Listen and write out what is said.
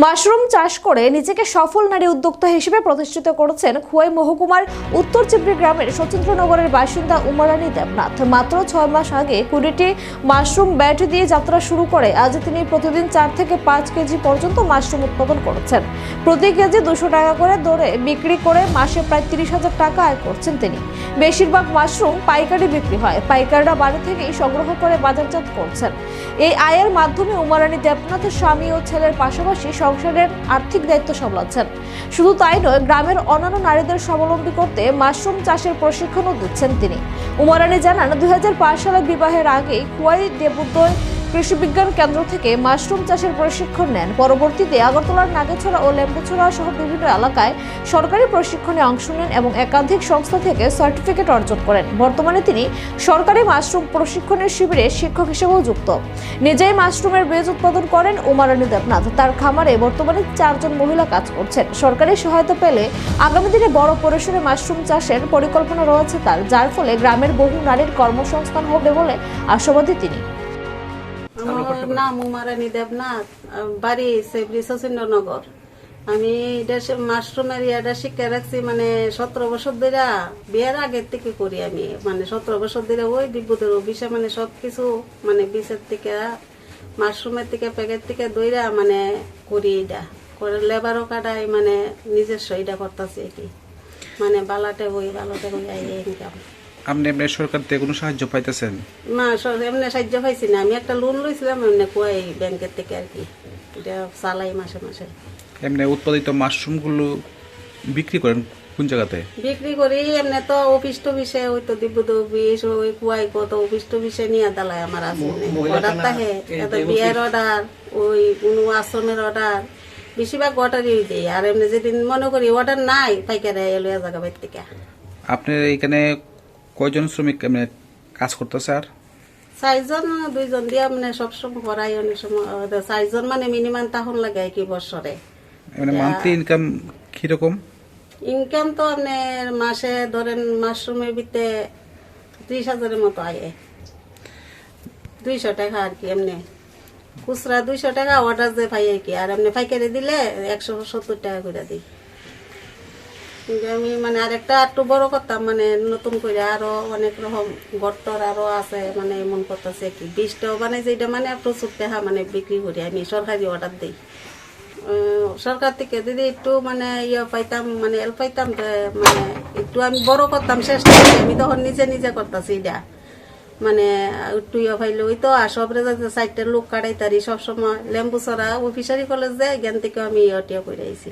Mushroom চাষ করে নিজেকে সফল নারী উদ্যোক্তা হিসেবে প্রতিষ্ঠিত করেছেন খোয়াই মহকুমার উত্তর চিবড়ি গ্রামের সচিন্দ্রনগরের বাসিন্দা উমারানী দেবনাথ। মাত্র 6 মাস আগে 20টি মাশরুম ব্যাট দিয়ে যাত্রা শুরু করে আজ তিনি প্রতিদিন 4 থেকে 5 কেজি পর্যন্ত মাশরুম উৎপাদন করছেন। প্রতি কেজি 200 টাকা করে দরে বিক্রি করে মাসে প্রায় 30,000 টাকা আয় করছেন তিনি। বেশিরভাগ মাশরুম পাইকারি বিক্রি হয়, পাইকাররা বাড়ি থেকেই সংগ্রহ করে বাজারজাত করছেন। এই আয়ের মাধ্যমে উমারানী দেবনাথের স্বামী ও ছেলের পাশাপাশি সংসারের আর্থিক দায়িত্ব সামলাচ্ছেন। শুধু তাই নয়, গ্রামের অন্যান্য নারীদের স্বাবলম্বী করতে মাশরুম চাষের প্রশিক্ষণও দিচ্ছেন তিনি। উমারানী জানান, 2005 সালে বিবাহের আগেই খোয়াই দেবোদয় কৃষি বিজ্ঞান কেন্দ্র থেকে মাশরুম চাষের প্রশিক্ষণ নেন। পরবর্তীতে আগরতলার নাগেছড়া ও লেম্বুছড়া সহ বিভিন্ন এলাকায় সরকারি প্রশিক্ষণে অংশ নেন এবং একাধিক সংস্থা থেকে সার্টিফিকেট অর্জন করেন। বর্তমানে তিনি সরকারি মাশরুম প্রশিক্ষণের শিবিরে শিক্ষক হিসেবেও যুক্ত। নিজেই মাশরুমের বীজ উৎপাদন করেন উমারানী দেবনাথ। তার খামারে বর্তমানে 4 জন মহিলা কাজ করছেন। সরকারি সহায়তা পেলে আগামী দিনে বড় পরিসরে মাশরুম চাষের পরিকল্পনা রয়েছে তার, যার ফলে গ্রামের বহু নারীর কর্মসংস্থান হবে বলে আশাবাদী তিনি। আমার নাম উমারানী দেবনাথ, বাড়ি সেবরি সচিন্দ্রনগর। আমি মাশরুমের ইয়াটা শিক্ষা রাখছি 17 বছর ধরে, বিয়ের আগের থেকে করি আমি। 17 বছর ধরে ওই দিব্যদের অফিসে সবকিছু বীজের থেকে মাশরুমের থেকে প্যাকেট থেকে দইরা করি। এটা করে লেবারও কাটাই নিজস্ব এটা করতেছি কি বালাটে বই ইনকাম। আপনি আপনার সরকার থেকে কোনো সাহায্য পাইতেছেন? না, এমনি সাহায্য পাইছি না। আমি একটা লোন লইছিলাম এমনি কই ব্যাংকের থেকে আর কি, এটা চালাই মাসে মাসে। এমনি উৎপাদিত মাশরুম গুলো বিক্রি করেন কোন জায়গাতে? বিক্রি করি এমনি তো অফিস টফিসে, ওই তো দিব্যদ অফিস, ওই কুয়াই কত অফিস টফিসে নিয়ে দালায় আমার আছে অর্ডার থাকে। বিয়ের অর্ডার, ওই কোনো আশ্রমের অর্ডার, বেশিরভাগ অর্ডারই দিই। আর এমনি যেদিন মনে করি অর্ডার নাই, পাইকারে এলো জায়গা বাইর থেকে। আপনার এখানে কয়জন শ্রমিক কাজ করতেছে? আর 4 জন, 2 জন দিয়ে সবসময় করাই। অনেক সময় 4 জন মিনিমাম তখন লাগে কি বছরে। মান্থলি ইনকাম কিরকম? ইনকাম তো আপনার মাসে ধরেন মাশরুমের ভিতরে 30,000-এর মতো আয়। 200 টাকা আর কি এমনি খুচরা 200 টাকা, অর্ডার যে পাই আর কি। আর এমনি পাইকারি দিলে 170 টাকা করে দিই। আমি আরেকটা একটু বড় করতাম, নতুন করে আরো অনেক রকম গর্তর আরো আছে এমন করতেছে কি 20টাও যেটা প্রচুর টাকা বিক্রি করি আমি। সরকারি অর্ডার দিই সরকার থেকে। যদি একটু ইয়ে পাইতাম হেল্প পাইতাম, একটু আমি বড় করতাম চেষ্টা করি। আমি তখন নিজে নিজে করতেছি এটা একটু ইয়ে পাইলে ওই তো। আর সবরে 4টা লোক কাটাই তারি সবসময়। লেম্বুছড়া অফিসারি কলেজ যায়, জ্ঞান থেকে আমি ইয়ে করে আইছি।